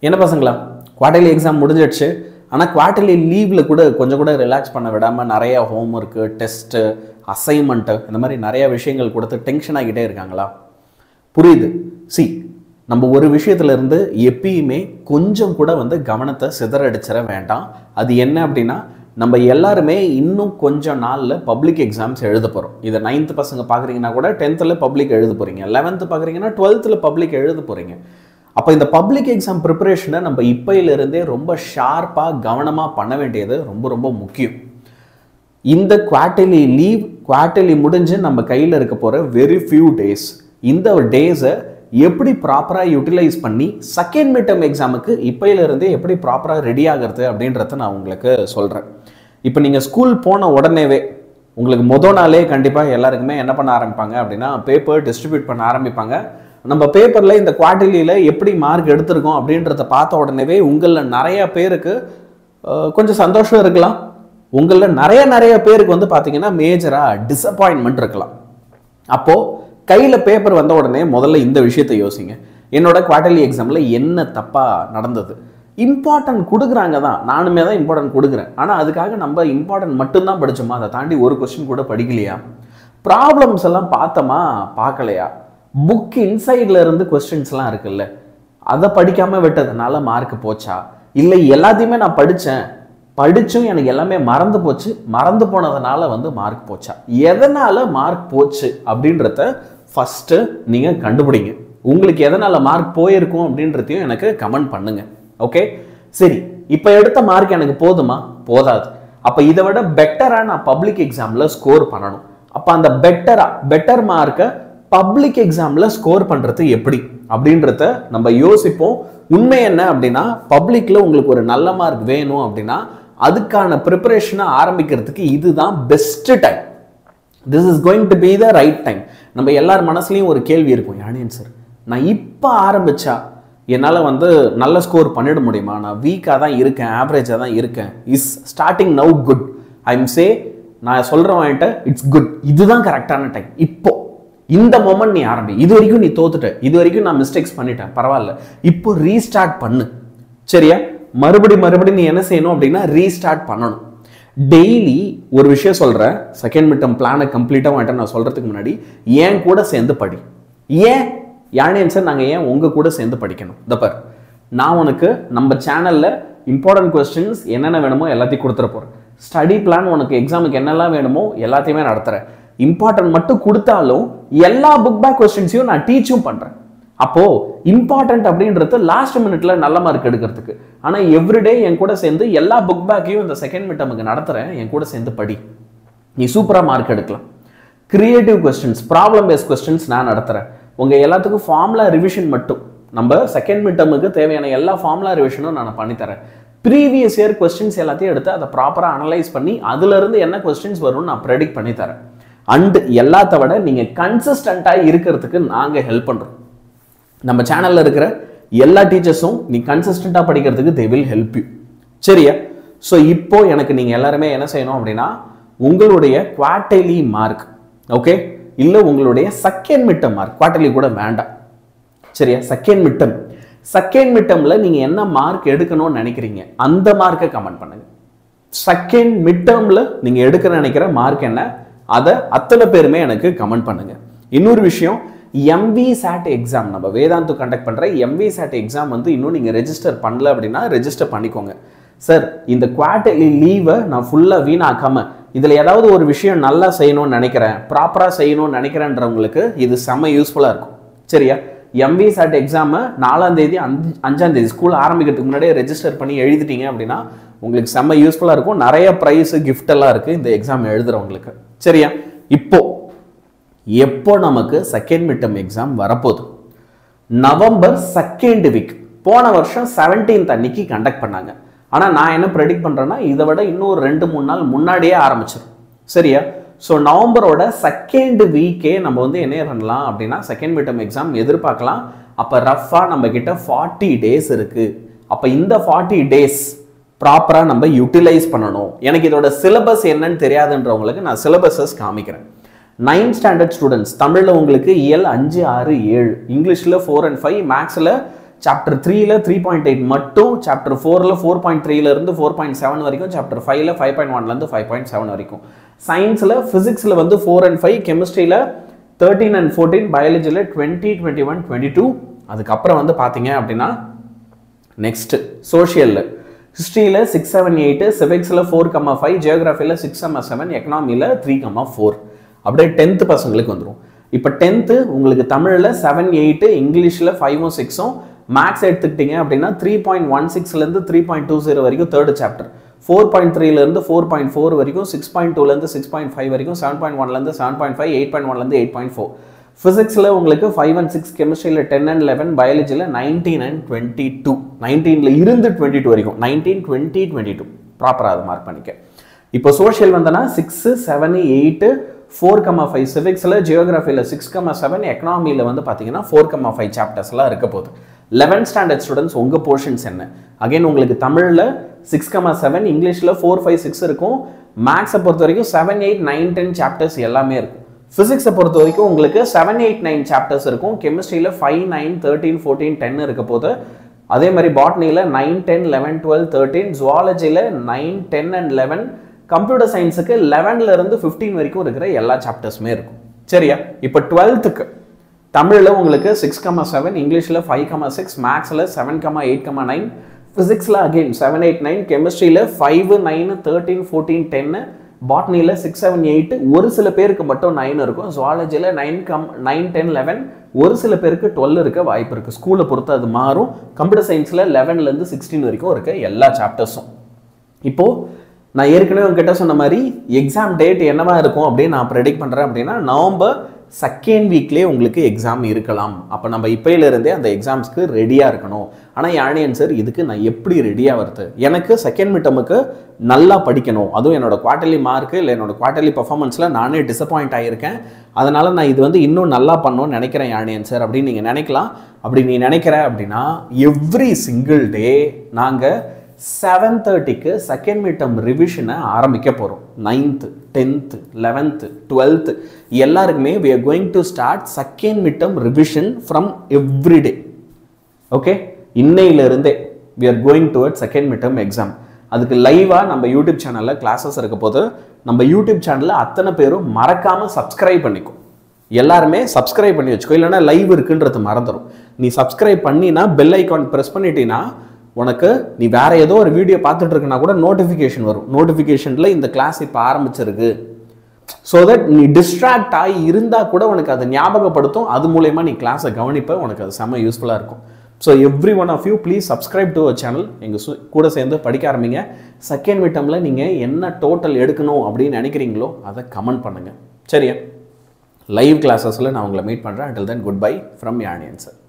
என்ன பசங்களா, quarterly exam முடிஞ்சிடுச்சு. ஆனால் குவார்டர்லி லீவில் கூட கொஞ்சம் கூட ரிலாக்ஸ் பண்ண விடாமல் நிறையா ஹோம் ஒர்க்கு, டெஸ்ட்டு, அசைன்மெண்ட்டு இந்த மாதிரி நிறையா விஷயங்கள் கொடுத்து டென்ஷன் ஆகிட்டே இருக்காங்களா? புரியுது. நம்ம ஒரு விஷயத்துலேருந்து எப்பயுமே கொஞ்சம் கூட கவனத்தை சிதறடிச்சிட வேண்டாம். அது என்ன அப்படின்னா, நம்ம எல்லாருமே இன்னும் கொஞ்சம் நாளில் பப்ளிக் எக்ஸாம்ஸ் எழுத போகிறோம். இதை 9th பசங்க பார்க்குறீங்கன்னா கூட 10th பப்ளிக் எழுத போகிறீங்க, 11th பார்க்குறீங்கன்னா 12th பப்ளிக் எழுத போகிறீங்க. அப்போ இந்த பப்ளிக் எக்ஸாம் ப்ரிப்பரேஷனை நம்ம இப்போயிலிருந்தே ரொம்ப ஷார்ப்பாக கவனமாக பண்ண வேண்டியது ரொம்ப ரொம்ப முக்கியம். இந்த குவார்டர்லி முடிஞ்சு நம்ம கையில் இருக்க போகிற வெரி ஃபியூ டேஸ், இந்த டேஸை எப்படி ப்ராப்பராக யூட்டிலைஸ் பண்ணி செகண்ட் மிட்டம் எக்ஸாமுக்கு இப்போயிலிருந்தே எப்படி ப்ராப்பராக ரெடி ஆகிறது அப்படின்றத நான் உங்களுக்கு சொல்கிறேன். இப்போ நீங்கள் ஸ்கூல் போன உடனேவே உங்களுக்கு மொதல் நாளே கண்டிப்பாக எல்லாருக்குமே என்ன பண்ண ஆரம்பிப்பாங்க அப்படின்னா, பேப்பர் டிஸ்ட்ரிபியூட் பண்ண ஆரம்பிப்பாங்க. நம்ம பேப்பரில் இந்த குவார்டர்லியில் எப்படி மார்க் எடுத்திருக்கோம் அப்படின்றத பார்த்த உடனேவே உங்களில் நிறைய பேருக்கு கொஞ்சம் சந்தோஷம் இருக்கலாம். உங்களில் நிறைய பேருக்கு பார்த்தீங்கன்னா மேஜராக டிசப்பாயின்மெண்ட் இருக்கலாம். அப்போது கையில் பேப்பர் வந்த உடனே முதல்ல இந்த விஷயத்தை யோசிங்க. என்னோட குவார்டர்லி எக்ஸாமில் என்ன தப்பாக நடந்தது? இம்பார்ட்டன்ட் கொடுக்குறாங்க தான், நானுமே தான் இம்பார்ட்டன்ட் கொடுக்குறேன். ஆனால் அதுக்காக நம்ம இம்பார்ட்டன்ட் மட்டும்தான் படித்தோமா? அதை தாண்டி ஒரு கொஸ்டின் கூட படிக்கலையா? ப்ராப்ளம்ஸ் எல்லாம் பார்த்தோமா பார்க்கலையா? புக் இன்சைடில் இருந்து கொஸ்டின்ஸ்லாம் இருக்குல்ல, அதை படிக்காமல் விட்டதுனால மார்க் போச்சா? இல்லை எல்லாத்தையுமே நான் படித்தும் எனக்கு எல்லாமே மறந்து போச்சு, மறந்து போனதுனால மார்க் போச்சா? எதனால் மார்க் போச்சு அப்படின்றத ஃபஸ்ட்டு நீங்கள் கண்டுபிடிங்க. உங்களுக்கு எதனால் மார்க் போயிருக்கும் அப்படின்றதையும் எனக்கு கமெண்ட் பண்ணுங்க. ஓகே, சரி. இப்போ எடுத்த மார்க் எனக்கு போதுமா? போதாது. அப்போ இதை விட பெட்டராக நான் பப்ளிக் எக்ஸாமில் ஸ்கோர் பண்ணணும். அப்போ அந்த பெட்டர் மார்க்கை பப்ளிக் எக்ஸாமில் ஸ்கோர் பண்ணுறது எப்படி அப்படின்றத நம்ம யோசிப்போம். உண்மை என்ன அப்படின்னா, பப்ளிக்கில் உங்களுக்கு ஒரு நல்ல மார்க் வேணும் அப்படின்னா அதுக்கான ப்ரிப்பரேஷனை ஆரம்பிக்கிறதுக்கு இதுதான் best time. This is going to be the right time. நம்ம எல்லார் மனசுலையும் ஒரு கேள்வி இருக்கும், யானியன் சார், நான் இப்போ ஆரம்பித்தா என்னால் நல்ல ஸ்கோர் பண்ணிட முடியுமா? நான் வீக்காக தான் இருக்கேன், ஆவரேஜாக தான் இருக்கேன். Is starting now good? I'm சே, நான் சொல்கிறவன்ட்ட இட்ஸ் குட், இதுதான் கரெக்டான டைம். இப்போ இந்த மொமெண்ட் நீ ஆரம்பி. இது வரைக்கும் நீ தோத்துட்ட, இது வரைக்கும் நான் மிஸ்டேக்ஸ் பண்ணிட்டேன், பரவாயில்ல, இப்போ ரீஸ்டார்ட் பண்ணு. சரியா? மறுபடி நீ என்ன செய்யணும் அப்படின்னா ரீஸ்டார்ட் பண்ணணும். டெய்லி ஒரு விஷயம் சொல்கிறேன். செகண்ட் மிட்டம் பிளானை கம்ப்ளீட்டாக வந்துட்டு நான் சொல்கிறதுக்கு முன்னாடி ஏன் கூட சேர்ந்து படி. ஏன் யானியன் சார் நாங்கள் ஏன் உங்கள் கூட சேர்ந்து படிக்கணும்? இந்த பார், நான் உனக்கு நம்ம சேனலில் இம்பார்ட்டன்ட் கொஸ்டின்ஸ் என்னென்ன வேணுமோ எல்லாத்தையும் கொடுத்துட போகிறேன். ஸ்டடி பிளான் உனக்கு எக்ஸாமுக்கு என்னெல்லாம் வேணுமோ எல்லாத்தையுமே நடத்துகிறேன். இம்பார்ட்டன்ட் மட்டும் கொடுத்தாலும் எல்லா புக் பேக் கொஸ்டின்ஸையும் நான் டீச்சும் பண்ணுறேன். அப்போது இம்பார்ட்டன்ட் அப்படின்றது லாஸ்ட் மினிட்ல நல்ல மார்க் எடுக்கிறதுக்கு. ஆனால் எவ்ரிடே என் கூட சேர்ந்து எல்லா புக் பேக்கையும் இந்த செகண்ட் மிட்டமுக்கு நடத்துகிறேன். என் கூட சேர்ந்து படி, நீ சூப்பராக மார்க் எடுக்கலாம். Creative questions, problem paste questions நான் நடத்துகிறேன். உங்கள் எல்லாத்துக்கும் ஃபார்முலா ரிவிஷன் மட்டும், நம்ம செகண்ட் மிட்டமுக்கு தேவையான எல்லா ஃபார்முலா ரிவிஷனும் நான் பண்ணித்தரேன். ப்ரீவியஸ் இயர் கொஸ்டின்ஸ் எல்லாத்தையும் எடுத்து அதை ப்ராப்பராக அனலைஸ் பண்ணி அதுலேருந்து என்ன கொஸ்டின்ஸ் வரும்னு நான் ப்ரெடிக்ட் பண்ணித்தரேன். அண்ட் எல்லாத்த விட நீங்கள் கன்சிஸ்டண்ட்டாக இருக்கிறதுக்கு நாங்கள் ஹெல்ப் பண்ணுறோம். நம்ம சேனலில் இருக்கிற எல்லா டீச்சர்ஸும் நீ கன்சிஸ்டண்ட்டாக படிக்கிறதுக்கு தே வில் ஹெல்ப் யூ. சரியா? ஸோ இப்போ எனக்கு நீங்கள் எல்லாருமே என்ன செய்யணும் அப்படின்னா, உங்களுடைய குவார்டர்லி மார்க், ஓகே, இல்லை உங்களுடைய செகண்ட் மிட்டம் மார்க், குவார்டர்லி கூட வேண்டாம். சரியா? செகண்ட் மிட்டமில் நீங்கள் என்ன மார்க் எடுக்கணும்னு நினைக்கிறீங்க அந்த மார்க்கை கமெண்ட் பண்ணுங்க. செகண்ட் மிட்டமில் நீங்கள் எடுக்க நினைக்கிற மார்க் என்ன, அதை அத்தனை பேருமே எனக்கு கமெண்ட் பண்ணுங்க. இன்னொரு விஷயம், MVSAT எக்ஸாம், நம்ம வேதாந்து கண்டக்ட் பண்ணுற MVSAT எக்ஸாம் இன்னும் நீங்கள் ரெஜிஸ்டர் பண்ணல அப்படின்னா ரெஜிஸ்டர் பண்ணிக்கோங்க. சார், இந்த குவார்டர்லி லீவை நான் ஃபுல்லாக வீணாக்காமல் இதில் ஏதாவது ஒரு விஷயம் நல்லா செய்யணும்னு நினைக்கிறேன், ப்ராப்பராக செய்யணும்னு நினைக்கிறேன்றவங்களுக்கு இது செம்ம யூஸ்ஃபுல்லாக இருக்கும். சரியா? MVSAT எக்ஸாமை 4ஆம் தேதி 5ஆம் தேதி ஸ்கூல் ஆரம்பிக்கிறதுக்கு முன்னாடியே ரெஜிஸ்டர் பண்ணி எழுதிட்டீங்க அப்படின்னா உங்களுக்கு செம்ம யூஸ்ஃபுல்லாக இருக்கும். நிறைய ப்ரைஸு கிஃப்ட் எல்லாம் இருக்குது இந்த எக்ஸாம் எழுதுறவங்களுக்கு. சரியா? எப்போ நமக்கு செகண்ட் மிட்டம் எக்ஸாம் வரப்போகுது? November 2nd week. போன வருஷம் 17th அன்னைக்கு கண்டக்ட் பண்ணாங்க. ஆனால் நான் என்ன ப்ரெடிக்ட் பண்ணுறேன்னா இதை விட இன்னும் 2-3 நாள் முன்னாடியே ஆரம்பிச்சிடும். சரியா? ஸோ நவம்பரோட 2nd வீக்கே நம்ம என்ன பண்ணலாம் அப்படின்னா செகண்ட் மிட்டம் எக்ஸாம் எதிர்பார்க்கலாம். அப்போ ரஃபாக நம்ம கிட்ட 40 டேஸ் இருக்குது. அப்போ இந்த 40 டேஸ் ப்ராப்பராக நம்ம யூட்டிலைஸ் பண்ணணும். எனக்கு இதோட சிலபஸ் என்னன்னு தெரியாதுன்றவங்களுக்கு நான் சிலபஸஸ் காமிக்கிறேன். 9th ஸ்டாண்டர்ட் ஸ்டூடெண்ட்ஸ் தமிழில் உங்களுக்கு இயல் 5, 6, 7, இங்கிலீஷில் 4 and 5, மேக்ஸில் சாப்டர் 3ல 3.8 மட்டும், சாப்டர் 4ல 4.3ல இருந்து 4.7 வரைக்கும், சாப்டர் 5ல 5.1ல இருந்து 5.7 வரைக்கும். சயின்ஸ்ல பிசிக்ஸ்ல வந்து 4 and 5, கெமிஸ்ட்ரியில 13 and 14, பயாலஜில 20, 21, 22. அதுக்கப்புறம் வந்து பார்த்தீங்க அப்படின்னா நெக்ஸ்ட் சோஷியல்ல ஹிஸ்ட்ரியில 6, 7, 8, சிவிக்ஸ்ல 4,5, ஜியோகிராஃபியில் 6,7, எக்கனாமியில் 3,4. அப்படியே 10th பசங்களுக்கு வந்துடும். இப்போ 10th உங்களுக்கு தமிழில் 7, 8, இங்கிலீஷில் 5, 6, மேக்ஸ் எடுத்துக்கிட்டீங்க அப்படின்னா 3.16லேருந்து 3.20 வரைக்கும் தேர்ட் சாப்டர், 4.3லேருந்து 4.4 வரைக்கும், 6.2லேருந்து 6.5 வரைக்கும், 7.1லேருந்து 7.5, 8.1லேருந்து 8.4. ஃபிசிக்ஸில் உங்களுக்கு 5 and 6, கெமிஸ்ட்ரியில் 10 and 11, பயாலஜியில் 19 and 22, 19ல இருந்து 22 வரைக்கும், 19, 20, 22 ப்ராப்பராக அதை மார்க் பண்ணிக்க. இப்போ சோஷியல் வந்தனா 6, 7, 8, 4,5 சிவிக்ஸில், ஜியோகிராஃபியில் 6,7, எக்கனாமியில் வந்து பார்த்தீங்கன்னா 4,5 சாப்டர்ஸ்லாம் இருக்க போகுது. 11th ஸ்டாண்டர்ட் ஸ்டூடெண்ட்ஸ் உங்கள் போர்ஷன்ஸ் என்ன? அகைன் உங்களுக்கு தமிழில் 6,7, இங்கிலீஷில் 4, 5, 6 இருக்கும். மேக்ஸை பொறுத்த வரைக்கும் 7, 8, 9, 10 சாப்டர்ஸ் எல்லாமே இருக்கும். ஃபிசிக்ஸை பொறுத்த வரைக்கும் உங்களுக்கு 7, 8, 9 சாப்டர்ஸ் இருக்கும். கெமிஸ்ட்ரியில் 5, 9, 13, 14, 10 இருக்க போது. அதே மாதிரி பாட்னியில் 9, 10, 11, 12, 13, ஜுவாலஜியில் 9, 10 and 11, கம்ப்யூட்டர் சயின்ஸுக்கு 11ல இருந்து 15 வரைக்கும் இருக்கிற எல்லா சாப்டர்ஸுமே இருக்கும். சரியா? இப்போ 12th தமிழில் உங்களுக்கு 6,7, இங்கிலீஷில் 5,6, மேக்ஸில் 7, 8, 9, ஃபிசிக்ஸில் அகெயின் 7, 8, 9, கெமிஸ்ட்ரியில் 5, 9, 13, 14, 10, பாட்னியில் 6, 7, 8, ஒரு சில பேருக்கு மட்டும் 9 இருக்கும். ஜுவாலஜியில் 9, 10, 11, ஒரு சில பேருக்கு 12 இருக்க வாய்ப்பு இருக்குது. ஸ்கூலை பொறுத்து அது மாறும். கம்ப்யூட்டர் சயின்ஸில் 11லேருந்து 16 வரைக்கும் இருக்க எல்லா சாப்டர்ஸும். இப்போது நான் ஏற்கனவே உங்ககிட்ட சொன்ன மாதிரி எக்ஸாம் டேட் என்னவா இருக்கும் அப்படின்னு நான் ப்ரெடிக்ட் பண்ணுறேன் அப்படின்னா, நவம்பர் 2nd வீக்லேயே உங்களுக்கு எக்ஸாம் இருக்கலாம். அப்போ நம்ம இப்போயிலிருந்தே அந்த எக்ஸாம்ஸ்க்கு ரெடியாக இருக்கணும். ஆனால் யானியன் சார் இதுக்கு நான் எப்படி ரெடியாக வருது? எனக்கு செகண்ட் மிட்டமுக்கு நல்லா படிக்கணும், அதுவும் என்னோட குவார்டர்லி மார்க்கு இல்லை என்னோட குவார்டர்லி பர்ஃபார்மன்ஸில் நானே டிசப்பாயிண்ட் ஆகியிருக்கேன், அதனால் நான் இது வந்து இன்னும் நல்லா பண்ணணும்னு நினைக்கிறேன் யானியன் சார் அப்படின்னு நீங்கள் நினைக்கலாம். அப்படி நீ நினைக்கிற அப்படின்னா எவ்ரி சிங்கிள் டே நாங்கள் 7:30க்கு செகண்ட் மிட்டம் ரிவிஷனை ஆரம்பிக்க போகிறோம். 9th, 10th, 11th, 12th எல்லாருக்குமே we are going to start second midterm revision from every day. Okay, இன்னையிலிருந்தே we are going towards second midterm exam. அதுக்கு லைவாக நம்ம யூடியூப் சேனலில் கிளாஸஸ் இருக்க போது நம்ம யூடியூப் சேனலில் அத்தனை பேரும் மறக்காமல் சப்ஸ்கிரைப் பண்ணிக்கும். எல்லாருமே சப்ஸ்கிரைப் பண்ணி வச்சுக்கோ, இல்லைன்னா லைவ் இருக்குன்றது மறந்துடும். நீ சப்ஸ்கிரைப் பண்ணினா பெல் ஐக்கான் ப்ரெஸ் பண்ணிட்டீங்கன்னா உனக்கு நீ வேற ஏதோ ஒரு வீடியோ பார்த்துட்டு இருக்குன்னா கூட நோட்டிஃபிகேஷன் வரும். நோட்டிஃபிகேஷனில் இந்த கிளாஸ் இப்போ ஆரம்பிச்சிருக்கு. ஸோ தட் நீ டிஸ்ட்ராக்ட் ஆகி இருந்தால் கூட உனக்கு அதை ஞாபகப்படுத்தும். அது மூலயமா நீ கிளாஸை கவனிப்ப, உனக்கு அது செம்ம யூஸ்ஃபுல்லாக இருக்கும். So every one of you please subscribe to our channel. எங்கள் கூட சேர்ந்து படிக்க ஆரம்பிங்க. செகண்ட் மிட்டமில் நீங்கள் என்ன டோட்டல் எடுக்கணும் அப்படின்னு நினைக்கிறீங்களோ அதை கமெண்ட் பண்ணுங்கள். சரியா? லைவ் கிளாஸஸில் நான் உங்களை மீட் பண்ணுறேன். until then, goodbye from Yaniyan sir.